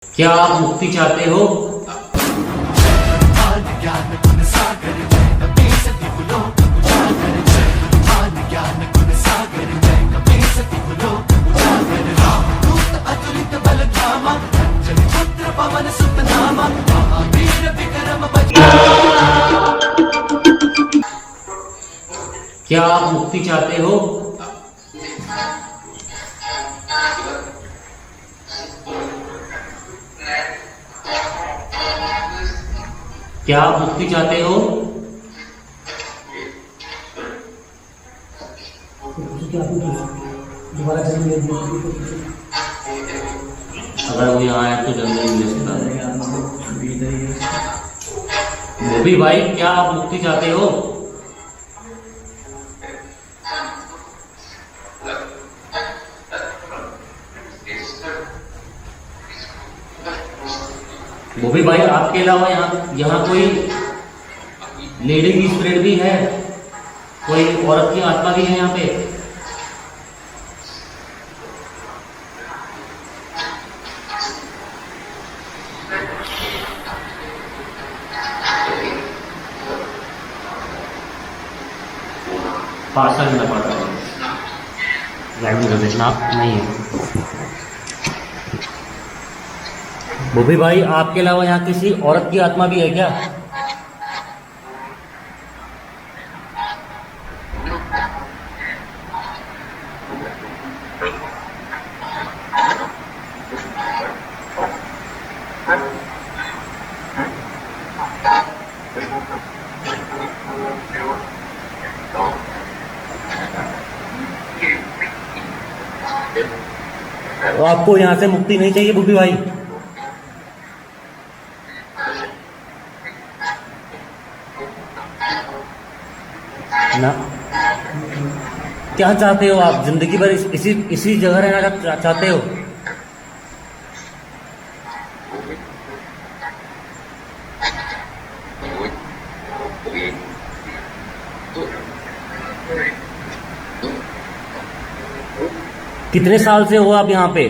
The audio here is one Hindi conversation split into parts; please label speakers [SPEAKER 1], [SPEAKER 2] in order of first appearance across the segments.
[SPEAKER 1] क्या आप मुक्ति चाहते हो? क्या आप मुक्ति चाहते हो? क्या आप मुक्ति चाहते हो?
[SPEAKER 2] दोबारा जन्म ले लिया।
[SPEAKER 1] अगर वो यहाँ आए तो जल्दी मिल सकता है। वो भी भाई, क्या आप मुक्ति चाहते हो? वो भी भाई, आपके अलावा यहाँ यहाँ कोई लेडी की स्पिरिट भी है? कोई औरत की आत्मा भी है यहाँ पे? पार्सल में पड़ता है, लाइव में देखना नहीं है। वो भी भाई, आपके अलावा यहाँ किसी औरत की आत्मा भी है क्या? तो आपको यहाँ से मुक्ति नहीं चाहिए बुद्धि भाई? ना, क्या चाहते हो आप? जिंदगी भर इसी जगह रहना चाहते हो? कितने साल से हो आप यहाँ पे?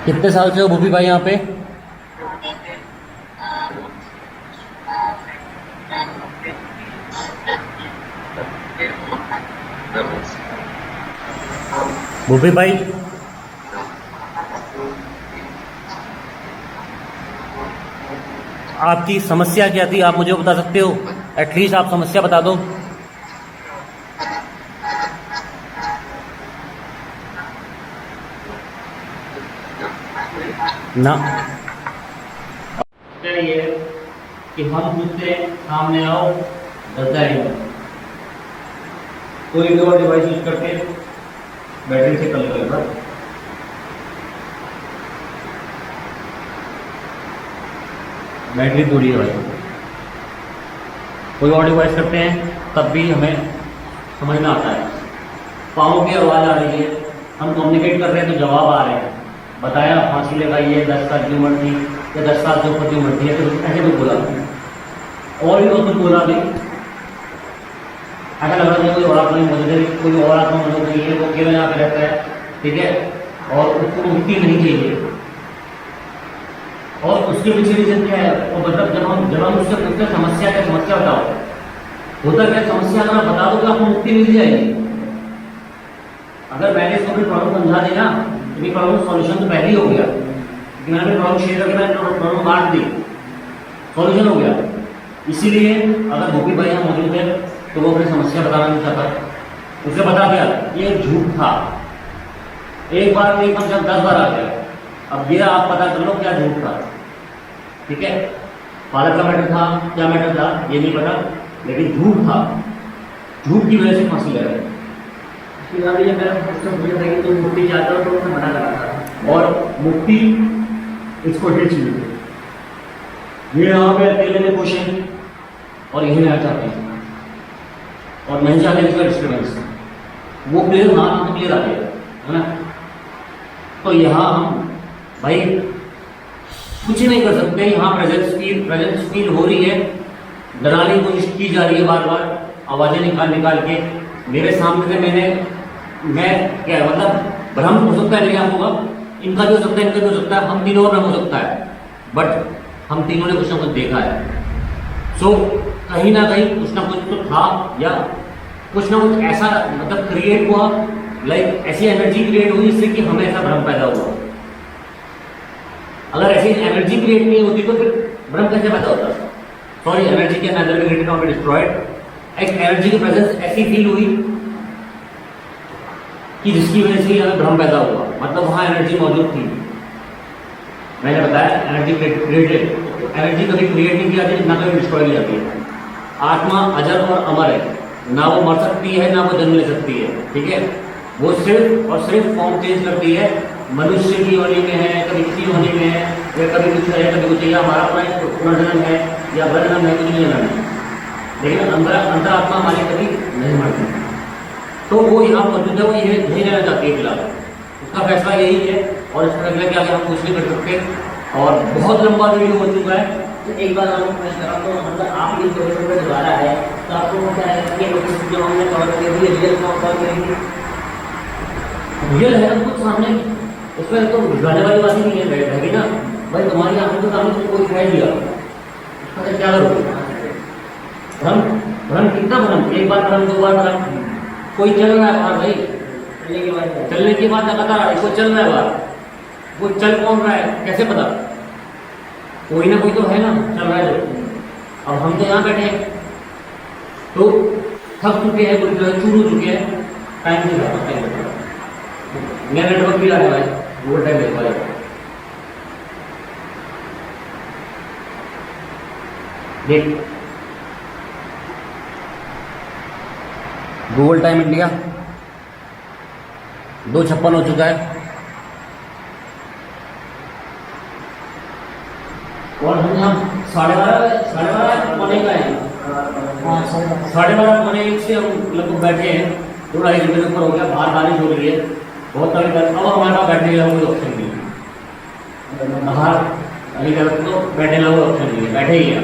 [SPEAKER 1] कितने साल से हो भूपी भाई यहाँ पे? भूपी भाई, आपकी समस्या क्या थी? आप मुझे बता सकते हो? एटलीस्ट आप समस्या बता दो ना। ये कि हम दूसरे सामने आओ कोई दो डिवाइस यूज करके बैटरी से कल करेगा। बैटरी पूरी है भाई। कोई और डिवाइस करते हैं तब भी हमें समझना आता है। पाँव की आवाज़ आ रही है, हम कम्युनिकेट कर रहे हैं तो जवाब आ रहे हैं। बताया फांसी लगाइए, 10 साल की उम्र थी या 10 साल से ऊपर की उम्र थी, तो ऐसे भी बोला और भी तो बोला भी ऐसा लग रहा है कोई और आत्मा मौजूद है, कोई और आत्मा मौजूद नहीं है, वो केवल यहाँ पे रहता है, ठीक है, और उसको मुक्ति नहीं चाहिए। और उसके पीछे रीजन क्या है? वो मतलब जब हम उससे पूछते समस्या क्या, समस्या बताओ, होता क्या समस्या? अगर आप बता दो तो आपको मुक्ति मिल जाएगी। अगर मैंने इसको अपनी प्रॉब्लम समझा दी ना, तो प्रॉब्लम सॉल्यूशन तो पहले ही हो गया, क्योंकि मैंने प्रॉब्लम शेयर करके मैंने प्रॉब्लम बांट दी, सॉल्यूशन हो गया। इसीलिए अगर भूपी भाई यहाँ मौजूद है तो वो अपनी समस्या बताना नहीं चाहता, उसे बता दिया ये झूठ था। एक बार नहीं, कम से कम 10 बार आ गया। अब ये आप पता कर लो क्या झूठ था, ठीक है? फादर का मैटर था, क्या मैटर था ये नहीं पता, लेकिन झूठ था। झूठ की वजह से फांसी ले रहे। तो मुक्ति चाहता हूँ तो उसने मना करा था, और मुक्ति इसको हिट चाहिए। ये यहाँ पे अकेले में खुश हैं और यही रहना चाहते हैं और नहीं चाहते इसका डिस्टर्बेंस। वो क्लियर, हाँ तो क्लियर आ गया है ना। तो यहाँ हम भाई कुछ नहीं कर सकते, यहाँ प्रेजेंस फील हो रही है, डराने की कोशिश की जा रही है बार बार, आवाजें निकाल निकाल के मेरे सामने से मैं क्या है मतलब भ्रम हो सकता है मेरे आप होगा, इनका भी हो सकता है, इनका भी हो सकता है, हम तीनों भ्रम हो सकता है, बट हम तीनों ने कुछ ना कुछ देखा है। सो कहीं ना कहीं कुछ ना कुछ तो था, या कुछ ना कुछ ऐसा मतलब क्रिएट हुआ, लाइक ऐसी एनर्जी क्रिएट हुई जिससे कि हमें ऐसा भ्रम पैदा हुआ। अगर ऐसी एनर्जी क्रिएट नहीं होती तो फिर भ्रम कैसे पैदा होता? सॉरी, एनर्जी के अंदर भी क्रिएटेड और डिस्ट्रॉयड। एक एनर्जी की प्रेजेंस ऐसी फील हुई कि जिसकी वजह से हमें भ्रम पैदा हुआ, मतलब वहां एनर्जी मौजूद थी। मैंने बताया एनर्जी क्रिएटेड, एनर्जी कभी क्रिएट नहीं की जाती, ना कभी डिस्ट्रॉय की जाती है। आत्मा अजर और अमर है, ना वो मर सकती है ना वो जन्म ले सकती है, ठीक है। वो सिर्फ और सिर्फ फॉर्म चेंज करती है, मनुष्य की योनि में है, कभी किसी योनि में है, या कभी कुछ है कभी कुछ है, या हमारा पुनर्जन्म है या वर्जन्म है, कुछ नहीं जन्म है, लेकिन अंतर आत्मा हमारी कभी नहीं मरती। तो वो यहाँ मौजूद है, वो ये नहीं रहना चाहती है फिलहाल, उसका फैसला यही है। और इस फैसले के आगे हम कुछ नहीं कर सकते। और बहुत लंबा वीडियो हो चुका है, तो एक बार आपको मैं करा तो मतलब आप ये जो दोबारा है तो आपको क्या है कि जो हमने कवर की थी रियल कवर करेंगे, रियल है ना कुछ सामने, उसमें तो गाने वाली बात ही नहीं है, बैठेगी ना भाई तुम्हारी आंखों के सामने तुमको कोई दिखाई दिया, उसका क्या करोगे? भ्रम कितना भ्रम, एक बार भ्रम, दो बार भ्रम, कोई चल रहा है बाहर भाई, चलने की बात लगातार कोई चल रहा है बाहर, वो चल कौन रहा है कैसे पता? कोई ना कोई तो है ना चल रहा है जो। अब हम तो यहाँ बैठे हैं तो थक चुके हैं, पूरी तरह चूर हो चुके हैं, टाइम नहीं लगा, टाइम लगा, मेरा नेटवर्क भी आ रहा है, वो टाइम लग पाएगा। देख गूगल टाइम इंडिया 2:56 हो चुका है, और हम यहाँ 12:30 पौने का है, 12:30 से हम लगभग बैठे हैं, थोड़ा 1 घंटे ऊपर हो गया, बाहर बारिश हो रही है बहुत सारी। अब हमारे पास बैठने का कोई ऑप्शन नहीं है, बाहर अभी तक तो बैठने का कोई ऑप्शन नहीं है, बैठे ही है।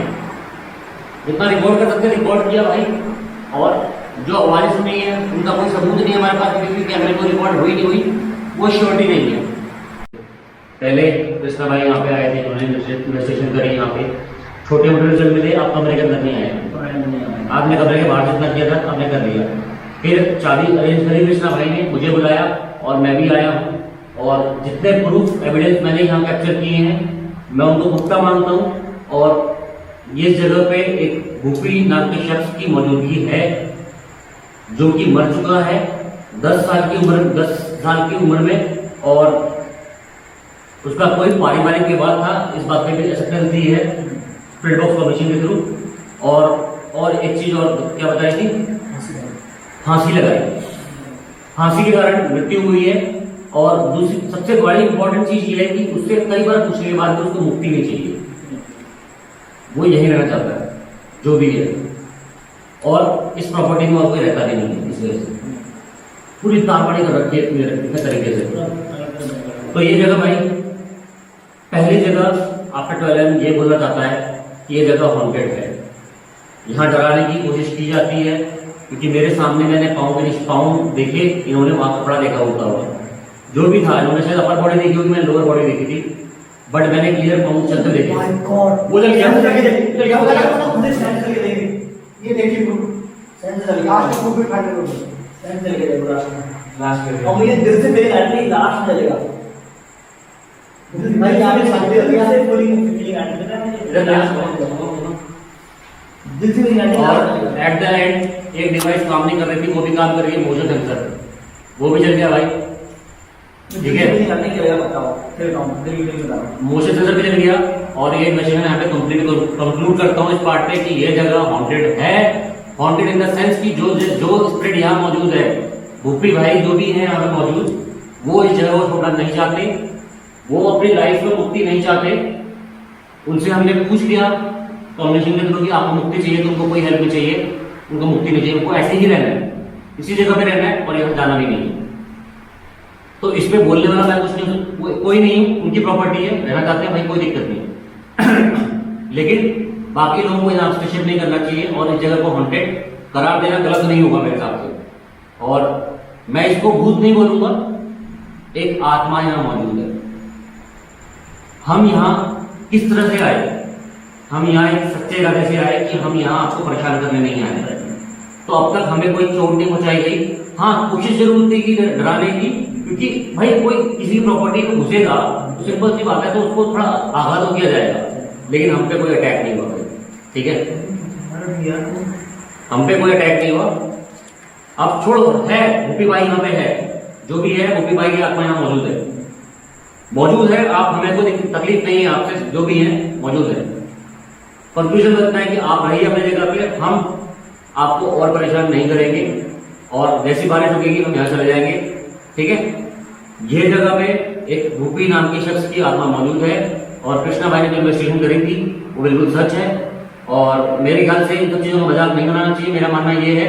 [SPEAKER 1] जितना रिकॉर्ड कर सकते रिकॉर्ड किया भाई, और जो आवाज़ें सुनी है उनका कोई सबूत नहीं है हमारे पास, क्योंकि कैमरे को रिकॉर्ड हुई नहीं हुई वो श्योरिटी नहीं है। पहले कृष्णा भाई यहाँ पे आए थे, उन्होंने इन्वेस्टिगेशन करी यहाँ पे, छोटे मोटे रिजल्ट मिले, आप कमरे के अंदर नहीं आए, आपने कमरे के बाहर जितना किया था आपने कर दिया। फिर चाबी अरेंज करी कृष्णा भाई ने, मुझे बुलाया और मैं भी आया हूँ, और जितने प्रूफ एविडेंस मैंने यहाँ कैप्चर किए हैं मैं उनको पुख्ता मानता हूँ। और इस जगह पे एक भूपी नाम के शख्स की मौजूदगी है जो कि मर चुका है 10 साल की उम्र में, और उसका कोई पारिवारिक विवाद था, इस बात पे भी एक्सेप्टेंस दी है स्पिरिट बॉक्स कमीशन के थ्रू। और एक चीज और क्या बताई थी, फांसी लगाई, फांसी के कारण मृत्यु हुई है। और दूसरी सबसे बड़ी इंपॉर्टेंट चीज ये है कि उससे कई बार पूछने के बाद उसको मुक्ति नहीं चाहिए, वो यही रहना चाहता है जो भी है, और इस प्रॉपर्टी में और कोई रहता भी नहीं है, इस वजह से पूरी तारपाड़ी कर रखी है तरीके से। तो ये जगह भाई, पहली जगह आफ्टर 12 ये बोलना चाहता है कि ये जगह हॉन्टेड है, यहाँ डराने की कोशिश की जाती है, क्योंकि मेरे सामने मैंने पाँव देखे, इन्होंने वहां कपड़ा देखा होता हुआ, जो भी था, इन्होंने शायद अपर बॉडी देखी होगी, मैंने लोअर बॉडी देखी थी, बट मैंने क्लियर पाँव चलते देखे। वो जल गया, ये देखिए मुझे दिल से मेरे लास्ट चलेगा भाई, यहाँ पे और एट द एंड एक डिवाइस काम नहीं कर रही थी, वो भी काम कर रही है, मोशन सेंसर, वो भी चल गया भाई, ठीक है, मोशन सेंसर भी चल गया। और ये मशीन यहाँ पे कंक्लूड करता हूँ इस पार्ट पे कि ये जगह हॉन्टेड है, हॉन्टेड इन द सेंस कि जो स्पिरिट यहाँ मौजूद है, भूपी भाई जो भी है यहाँ पे मौजूद, वो इस जगह को छोड़ना नहीं चाहते, वो अपनी लाइफ में मुक्ति नहीं चाहते। उनसे हमने पूछ लिया कॉम्बिनेशन के थ्रू कि आपको मुक्ति चाहिए, तो उनको कोई हेल्प नहीं चाहिए, उनको मुक्ति नहीं चाहिए, उनको ऐसे ही रहना है, इसी जगह पे रहना है और यहाँ जाना भी नहीं है। तो इसमें बोलने वाला मैं कुछ नहीं, कोई नहीं हूं, उनकी प्रॉपर्टी है, रहना चाहते हैं भाई, कोई दिक्कत नहीं है। लेकिन बाकी लोगों को यहाँ हस्तक्षेप नहीं करना चाहिए और इस जगह को हॉन्टेड करार देना गलत नहीं होगा मेरे हिसाब से। और मैं इसको भूत नहीं बोलूंगा, एक आत्मा यहाँ मौजूद है। हम यहाँ किस तरह से आए? हम यहाँ एक सच्चे इरादे से आए कि हम यहाँ आपको परेशान करने नहीं आए। तो अब तक हमें कोई चोट नहीं पहुंचाई गई। हाँ, कोशिश जरूर थी कि डराने की, क्योंकि भाई कोई किसी प्रॉपर्टी में घुसेगा तो सिंपल सी बात है, तो उसको थोड़ा आघात तो किया जाएगा, लेकिन हम पे कोई अटैक नहीं हुआ। ठीक है, हम पे कोई अटैक नहीं हुआ। अब छोड़ो, है गोपी भाई यहाँ पे है, जो भी है गोपी भाई की आत्मा यहाँ मौजूद है। आप, हमें कोई तकलीफ नहीं है आपसे, जो भी है मौजूद है। कंक्लूजन लगता है कि आप रहिए अपनी जगह पे, हम आपको और परेशान नहीं करेंगे, और जैसी बारिश रुकेगी हम यहाँ चले जाएंगे। ठीक है, ये जगह पे एक रूपी नाम के शख्स की आत्मा मौजूद है, और कृष्णा भाई ने जो इन्वेस्टिगेशन करी थी वो बिल्कुल सच है। और मेरे ख्याल से इन सब चीजों का मजाक नहीं बनाना चाहिए, मेरा मानना ये है।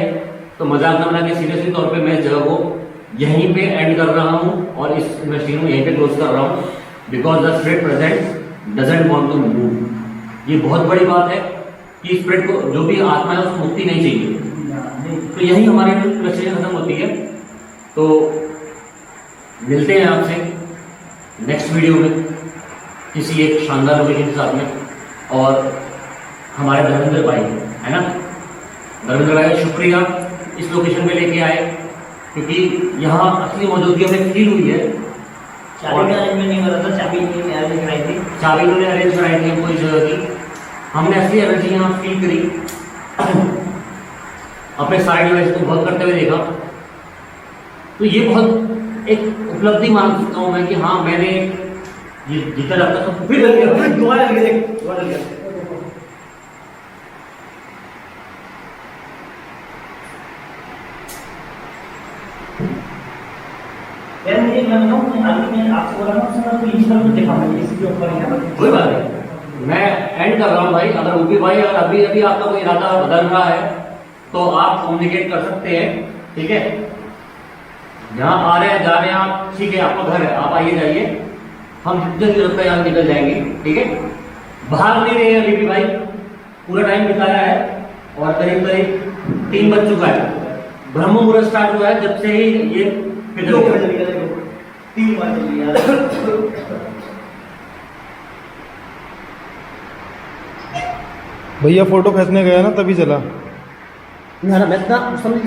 [SPEAKER 1] तो मजाक न बना के सीरियसली तौर पे मैं इस जगह को यहीं पे एंड कर रहा हूँ और इस इन्वेस्टिगेशन को यहीं पे क्लोज कर रहा हूँ, because the spirit present doesn't want to move. ये बहुत बड़ी बात है कि स्पिरिट को, जो भी आत्मा है, उसको मुक्ति नहीं चाहिए। तो यही हमारी इन्वेस्टिगेशन खत्म होती है। तो मिलते हैं आपसे नेक्स्ट वीडियो में किसी एक शानदार लोकेशन के साथ में। और हमारे धर्मेंद्र भाई है ना, धर्मेंद्र भाई शुक्रिया इस लोकेशन पे लेके आए, क्योंकि यहाँ असली मौजूदगी हमें फील हुई है।
[SPEAKER 2] चाबी का अरेंजमेंट नहीं करा था, चाबी इन्होंने अरेंज कराई थी,
[SPEAKER 1] चाबी इन्होंने अरेंज कराई थी हमको इस जगह की। हमने असली एनर्जी यहाँ फील करी, अपने साइड डिवाइस को बहुत करते हुए देखा। तो ये बहुत एक उपलब्धि मान सकता हूँ मैं कि हाँ, मैंने ये जीता जाता तो फिर लग गया, फिर दुआ लग गया।
[SPEAKER 2] यार मुझे मैं बताऊं, अभी मैं आपको बोला ना, उसमें कोई इंस्टॉल देखा मैंने इसी के ऊपर यहाँ पर।
[SPEAKER 1] कोई बात नहीं, मैं एंड कर रहा हूँ भाई। अगर ऊपी भाई अगर अभी अभी आपका कोई इरादा बदल रहा है तो आप कम्युनिकेट कर सकते हैं। ठीक है, जहाँ आ रहे हैं जा रहे हैं आप, ठीक है, आपका घर है, आप आइए जाइए, हम जितनी जरूरत है यहाँ निकल जाएंगे। ठीक है, बाहर नहीं रहे अभी भी भाई, पूरा टाइम बिताया है और करीब करीब 3 बज चुका है। ब्रह्म मुहूर्त स्टार्ट हुआ है जब से ही ये
[SPEAKER 2] 3 बार चली यार।
[SPEAKER 3] भैया फोटो खींचने गया ना, तभी चला।
[SPEAKER 1] मैं समझ